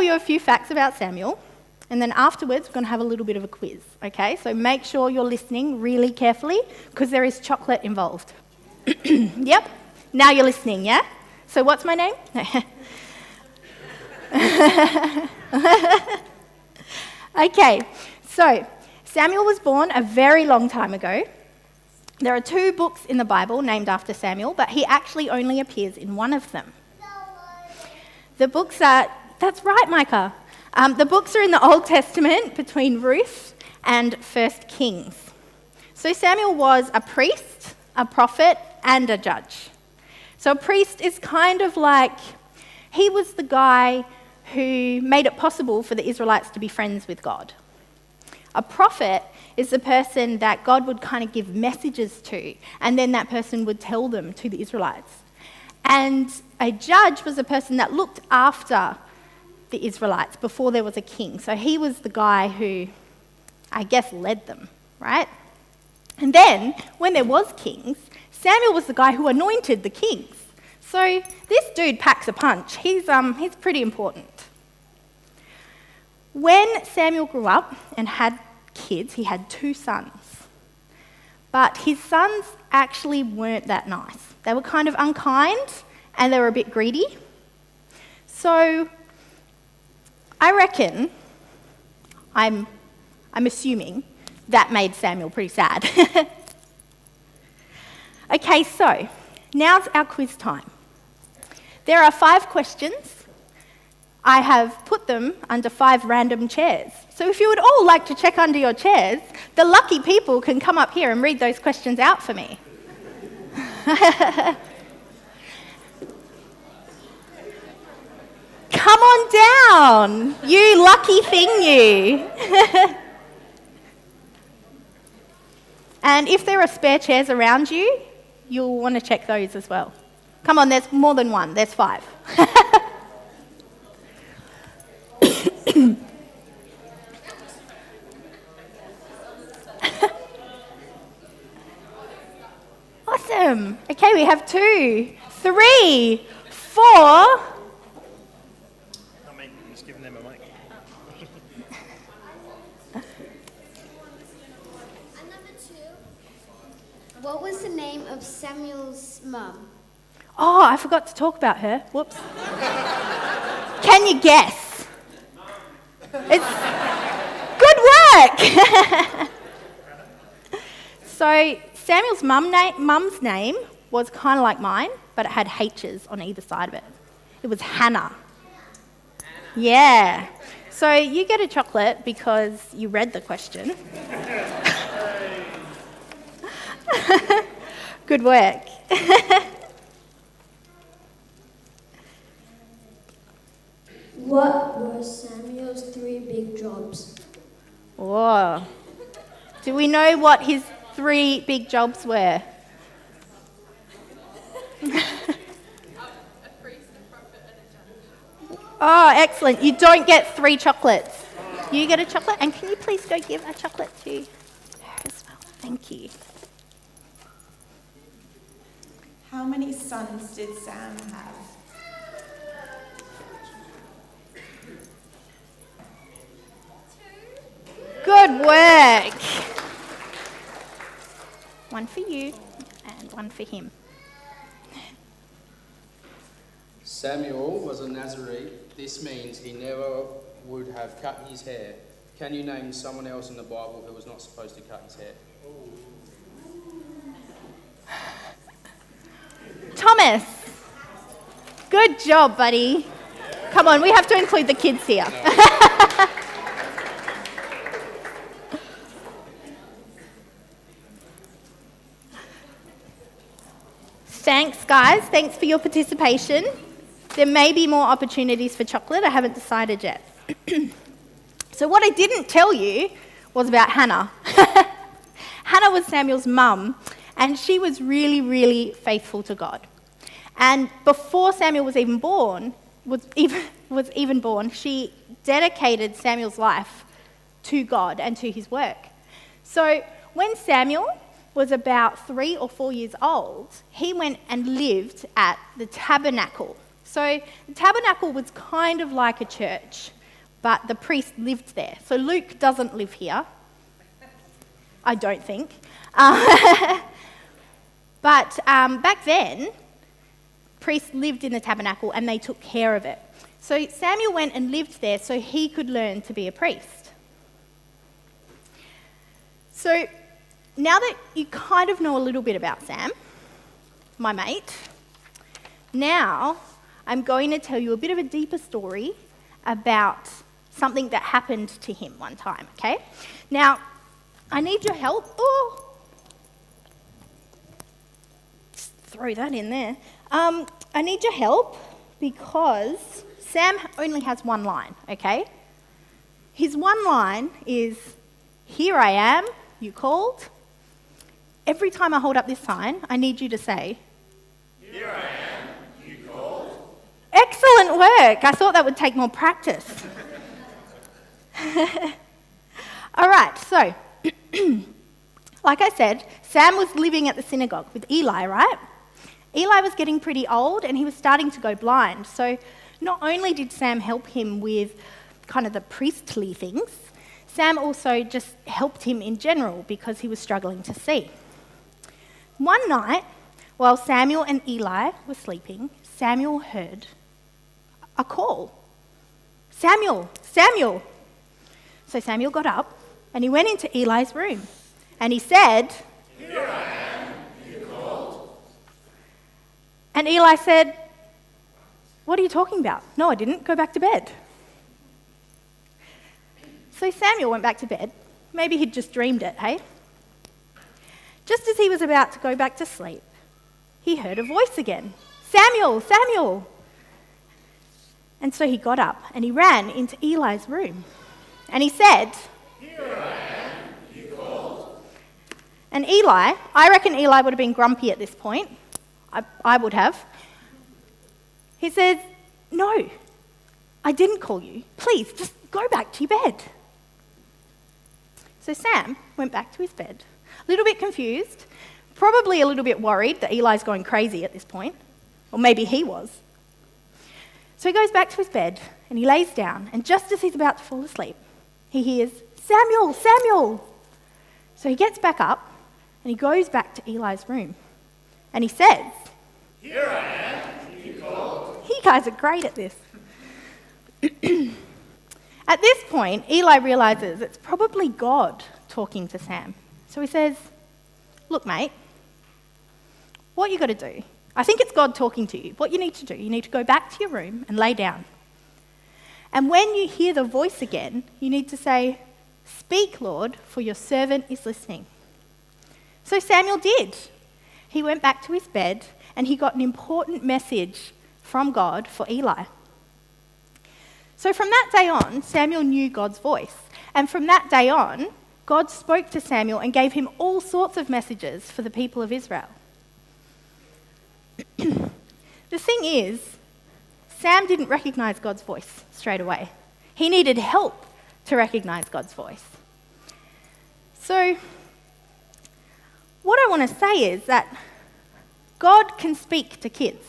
tell you a few facts about Samuel, and then afterwards we're going to have a little bit of a quiz, okay? So make sure you're listening really carefully because there is chocolate involved. Yep, now you're listening, yeah? So what's my name? Okay, so Samuel was born a very long time ago. There are 2 books in the Bible named after Samuel, but he actually only appears in one of them. The books are, that's right, Micah. The books are in the Old Testament between Ruth and 1 Kings. So Samuel was a priest, a prophet, and a judge. So a priest is kind of like, he was the guy who made it possible for the Israelites to be friends with God. A prophet is the person that God would kind of give messages to, and then that person would tell them to the Israelites. And a judge was a person that looked after the Israelites before there was a king. So he was the guy who, I guess, led them, right? And then, when there was kings, Samuel was the guy who anointed the kings. So this dude packs a punch. He's pretty important. When Samuel grew up and had kids, he had 2 sons. But his sons actually weren't that nice. They were kind of unkind and they were a bit greedy. So I reckon, I'm assuming, that made Samuel pretty sad. Okay, so now's our quiz time. There are 5 questions. I have put them under 5 random chairs. So if you would all like to check under your chairs, the lucky people can come up here and read those questions out for me. Come on down, you lucky thing, you. And if there are spare chairs around you, you'll want to check those as well. Come on, there's more than one, there's 5. Awesome. Okay, we have 2, 3, 4. I mean, just giving them a mic. Number 2. What was the name of Samuel's mum? Oh, I forgot to talk about her. Whoops. Can you guess? It's good work. So Samuel's mum's name was kind of like mine, but it had H's on either side of it. It was Hannah. Yeah. So you get a chocolate because you read the question. Good work. What were Samuel's 3 big jobs? Whoa. Do we know what his 3 big jobs were? Oh, excellent. You don't get 3 chocolates. You get a chocolate, and can you please go give a chocolate to her as well? Thank you. How many sons did Sam have? Good work. 1 for you and 1 for him. Samuel was a Nazarene. This means he never would have cut his hair. Can you name someone else in the Bible who was not supposed to cut his hair? Thomas. Good job, buddy. Come on, we have to include the kids here. Thanks, guys. Thanks for your participation. There may be more opportunities for chocolate. I haven't decided yet. So what I didn't tell you was about Hannah. Hannah was Samuel's mum, and she was really, really faithful to God. And before Samuel was even born, she dedicated Samuel's life to God and to his work. So when Samuel was about 3 or 4 years old, he went and lived at the tabernacle. So the tabernacle was kind of like a church, but the priest lived there. So Luke doesn't live here, I don't think. But back then, priests lived in the tabernacle and they took care of it. So Samuel went and lived there so he could learn to be a priest. So now that you kind of know a little bit about Sam, my mate, now I'm going to tell you a bit of a deeper story about something that happened to him one time, okay? Now, I need your help. Oh, just throw that in there. I need your help because Sam only has one line, okay? His one line is, "Here I am, you called." Every time I hold up this sign, I need you to say, "Here I am, you called." Excellent work. I thought that would take more practice. All right, so, like I said, Sam was living at the synagogue with Eli, right? Eli was getting pretty old and he was starting to go blind. So not only did Sam help him with kind of the priestly things, Sam also just helped him in general because he was struggling to see. One night, while Samuel and Eli were sleeping, Samuel heard a call. "Samuel, Samuel." So Samuel got up and he went into Eli's room and he said, "Here I am, you called." And Eli said, "What are you talking about?" "No, I didn't. Go back to bed." So Samuel went back to bed. Maybe he'd just dreamed it, hey? Just as he was about to go back to sleep, he heard a voice again. "Samuel, Samuel." And so he got up and he ran into Eli's room. And he said, "Here I am, you called." And Eli, I reckon Eli would have been grumpy at this point. I would have. He said, "No, I didn't call you. Please, just go back to your bed." So Sam went back to his bed, a little bit confused, probably a little bit worried that Eli's going crazy at this point, or maybe he was. So he goes back to his bed and he lays down, and just as he's about to fall asleep, he hears, "Samuel, Samuel." So he gets back up and he goes back to Eli's room and he says, "Here I am, you called." You guys are great at this. At this point, Eli realizes it's probably God talking to Sam. So he says, "Look, mate, what you got to do, I think it's God talking to you. What you need to do, you need to go back to your room and lay down. And when you hear the voice again, you need to say, 'Speak, Lord, for your servant is listening.'" So Samuel did. He went back to his bed and he got an important message from God for Eli. So from that day on, Samuel knew God's voice. And from that day on, God spoke to Samuel and gave him all sorts of messages for the people of Israel. The thing is, Sam didn't recognize God's voice straight away. He needed help to recognize God's voice. So, what I want to say is that God can speak to kids.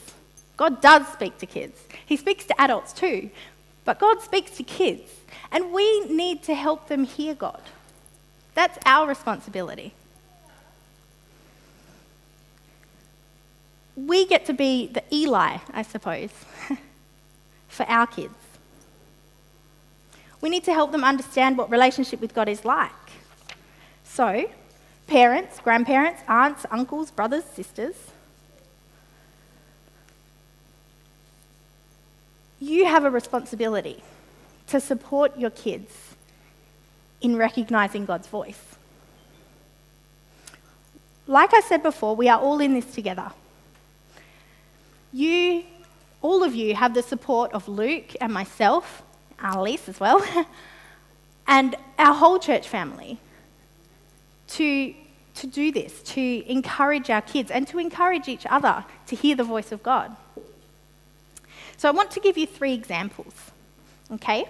God does speak to kids. He speaks to adults too, but God speaks to kids, and we need to help them hear God. That's our responsibility. We get to be the Eli, I suppose, for our kids. We need to help them understand what relationship with God is like. So, parents, grandparents, aunts, uncles, brothers, sisters, you have a responsibility to support your kids in recognizing God's voice. Like I said before, we are all in this together. All of you have the support of Luke and myself, Annalise as well, and our whole church family to do this, to encourage our kids and to encourage each other to hear the voice of God. So I want to give you 3 examples, okay?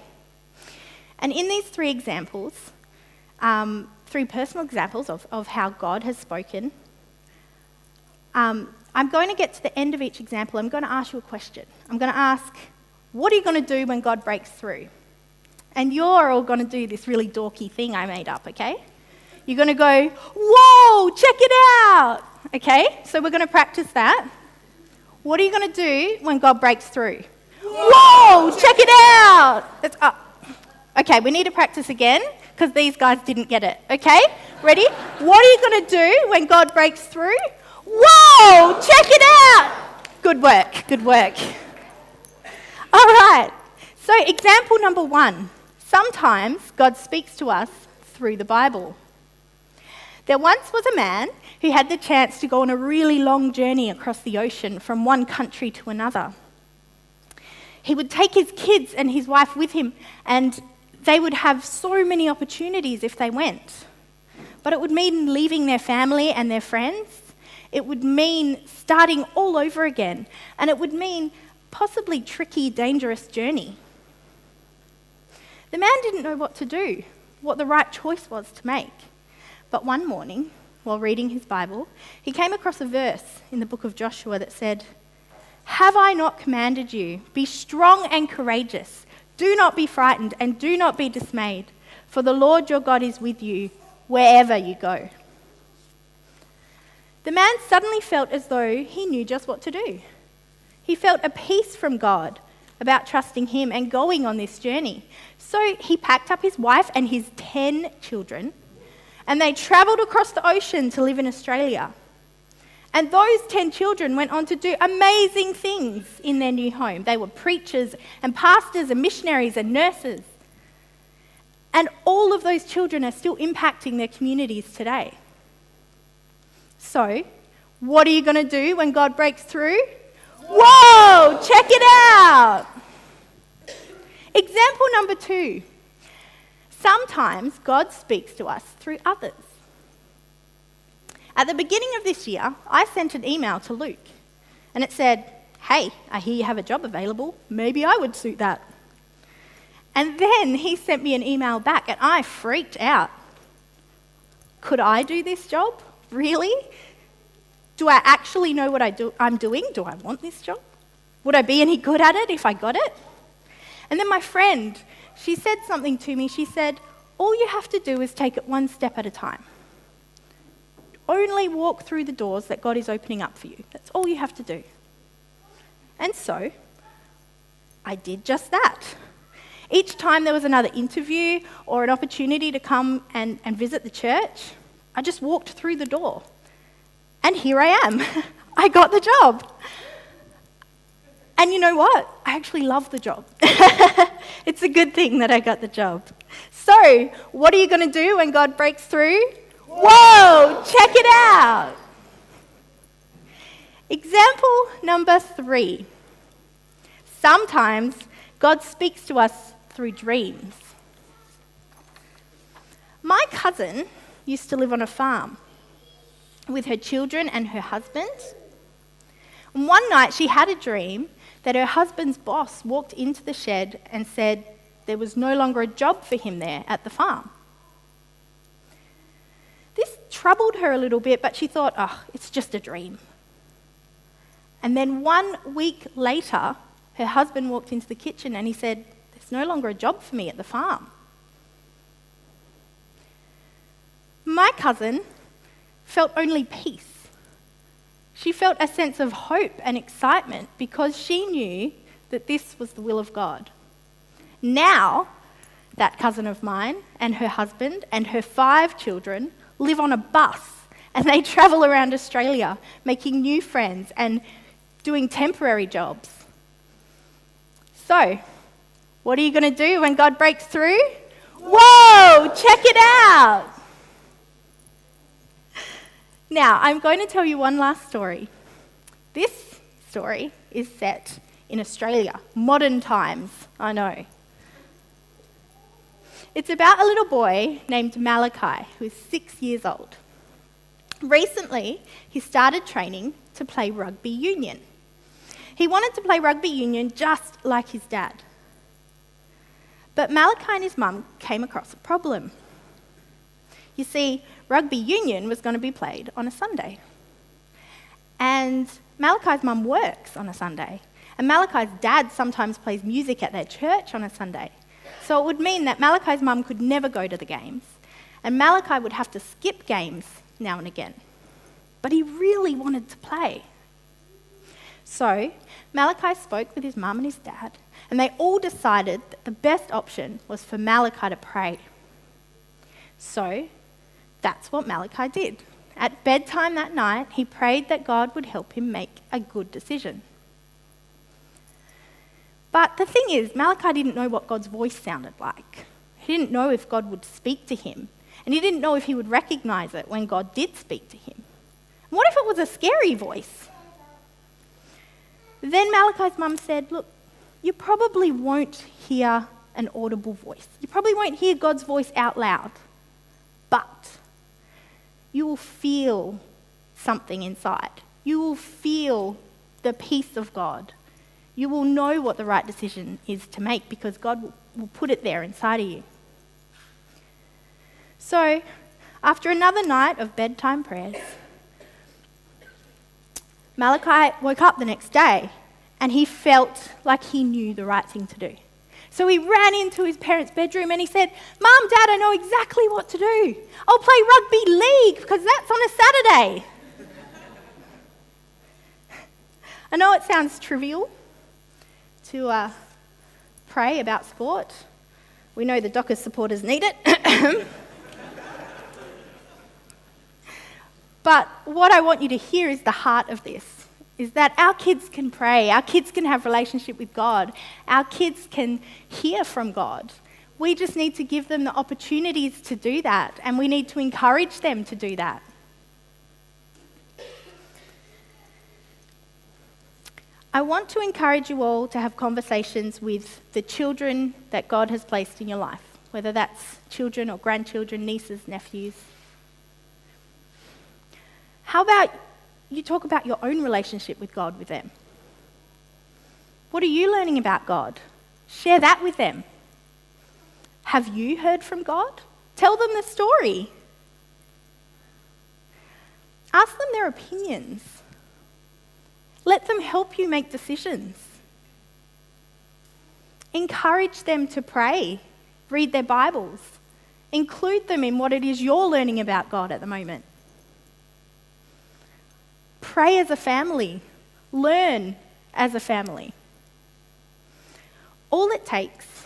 And in these 3 examples, 3 personal examples of how God has spoken, I'm going to get to the end of each example. I'm going to ask you a question. I'm going to ask, what are you going to do when God breaks through? And you're all going to do this really dorky thing I made up, okay? You're going to go, whoa, check it out, okay? So we're going to practice that. What are you going to do when God breaks through? Whoa, check it out. That's up. Okay, we need to practice again because these guys didn't get it, okay? Ready? What are you going to do when God breaks through? Whoa, check it out. Good work, good work. All right, so example number 1. Sometimes God speaks to us through the Bible. There once was a man who had the chance to go on a really long journey across the ocean from one country to another. He would take his kids and his wife with him, and they would have so many opportunities if they went. But it would mean leaving their family and their friends. It would mean starting all over again. And it would mean possibly tricky, dangerous journey. The man didn't know what to do, what the right choice was to make. But one morning, while reading his Bible, he came across a verse in the book of Joshua that said, "Have I not commanded you? Be strong and courageous. Do not be frightened and do not be dismayed, for the Lord your God is with you wherever you go." The man suddenly felt as though he knew just what to do. He felt a peace from God about trusting him and going on this journey. So he packed up his wife and his 10 children, and they travelled across the ocean to live in Australia. And those 10 children went on to do amazing things in their new home. They were preachers and pastors and missionaries and nurses. And all of those children are still impacting their communities today. So, what are you going to do when God breaks through? Whoa, check it out. Example number 2. Sometimes God speaks to us through others. At the beginning of this year, I sent an email to Luke, and it said, "Hey, I hear you have a job available. Maybe I would suit that." And then he sent me an email back, and I freaked out. Could I do this job? Really? Do I actually know what I'm doing? Do I want this job? Would I be any good at it if I got it? And then my friend, she said something to me. She said, "All you have to do is take it one step at a time. Only walk through the doors that God is opening up for you. That's all you have to do." And so, I did just that. Each time there was another interview or an opportunity to come and visit the church, I just walked through the door. And here I am. I got the job. And you know what? I actually love the job. It's a good thing that I got the job. So, what are you going to do when God breaks through? Whoa, check it out. Example number 3. Sometimes God speaks to us through dreams. My cousin used to live on a farm with her children and her husband. And one night she had a dream that her husband's boss walked into the shed and said there was no longer a job for him there at the farm. This troubled her a little bit, but she thought, it's just a dream. And then 1 week later, her husband walked into the kitchen and he said, "There's no longer a job for me at the farm." My cousin felt only peace. She felt a sense of hope and excitement because she knew that this was the will of God. Now, that cousin of mine and her husband and her 5 children live on a bus and they travel around Australia making new friends and doing temporary jobs. So, what are you going to do when God breaks through? Whoa, check it out. Now, I'm going to tell you one last story. This story is set in Australia, modern times, I know. It's about a little boy named Malachi, who is 6 years old. Recently, he started training to play rugby union. He wanted to play rugby union just like his dad. But Malachi and his mum came across a problem. You see, rugby union was going to be played on a Sunday. And Malachi's mum works on a Sunday. And Malachi's dad sometimes plays music at their church on a Sunday. So it would mean that Malachi's mum could never go to the games. And Malachi would have to skip games now and again. But he really wanted to play. So Malachi spoke with his mum and his dad, and they all decided that the best option was for Malachi to pray. So that's what Malachi did. At bedtime that night, he prayed that God would help him make a good decision. But the thing is, Malachi didn't know what God's voice sounded like. He didn't know if God would speak to him, and he didn't know if he would recognize it when God did speak to him. What if it was a scary voice? Then Malachi's mum said, look, you probably won't hear an audible voice. You probably won't hear God's voice out loud. But you will feel something inside. You will feel the peace of God. You will know what the right decision is to make because God will put it there inside of you. So, after another night of bedtime prayers, Malachi woke up the next day and he felt like he knew the right thing to do. So he ran into his parents' bedroom and he said, Mum, Dad, I know exactly what to do. I'll play rugby league because that's on a Saturday. I know it sounds trivial to pray about sport. We know the Dockers supporters need it. But what I want you to hear is the heart of this, is that our kids can pray, our kids can have relationship with God, our kids can hear from God. We just need to give them the opportunities to do that, and we need to encourage them to do that. I want to encourage you all to have conversations with the children that God has placed in your life, whether that's children or grandchildren, nieces, nephews. How about you talk about your own relationship with God with them? What are you learning about God? Share that with them. Have you heard from God? Tell them the story. Ask them their opinions. Let them help you make decisions. Encourage them to pray, read their Bibles. Include them in what it is you're learning about God at the moment. Pray as a family. Learn as a family. All it takes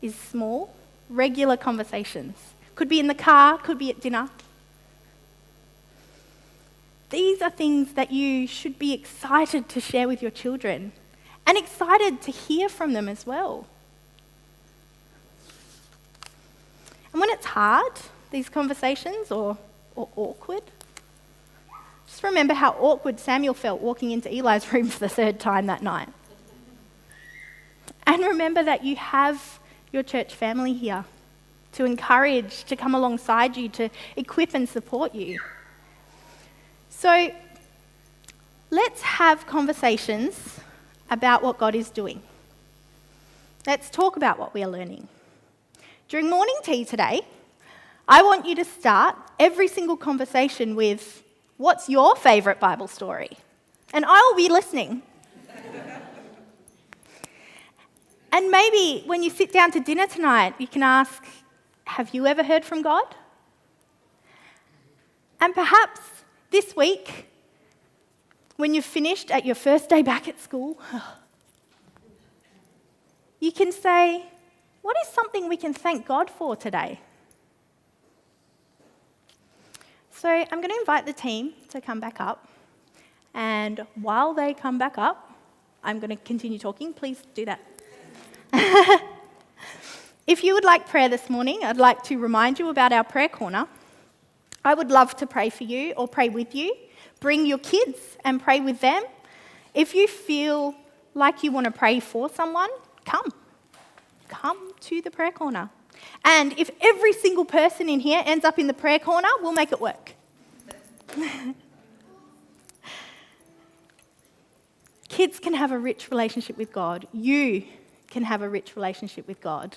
is small, regular conversations. Could be in the car, could be at dinner. These are things that you should be excited to share with your children and excited to hear from them as well. And when it's hard, these conversations, or awkward, just remember how awkward Samuel felt walking into Eli's room for the third time that night. And remember that you have your church family here to encourage, to come alongside you, to equip and support you. So let's have conversations about what God is doing. Let's talk about what we are learning. During morning tea today, I want you to start every single conversation with, what's your favourite Bible story? And I'll be listening. And maybe when you sit down to dinner tonight, you can ask, have you ever heard from God? And perhaps this week, when you've finished at your first day back at school, you can say, what is something we can thank God for today? So I'm going to invite the team to come back up. And while they come back up, I'm going to continue talking. Please do that. If you would like prayer this morning, I'd like to remind you about our prayer corner. I would love to pray for you or pray with you. Bring your kids and pray with them. If you feel like you want to pray for someone, come. Come to the prayer corner. And if every single person in here ends up in the prayer corner, we'll make it work. Kids can have a rich relationship with God. You can have a rich relationship with God.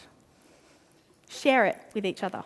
Share it with each other.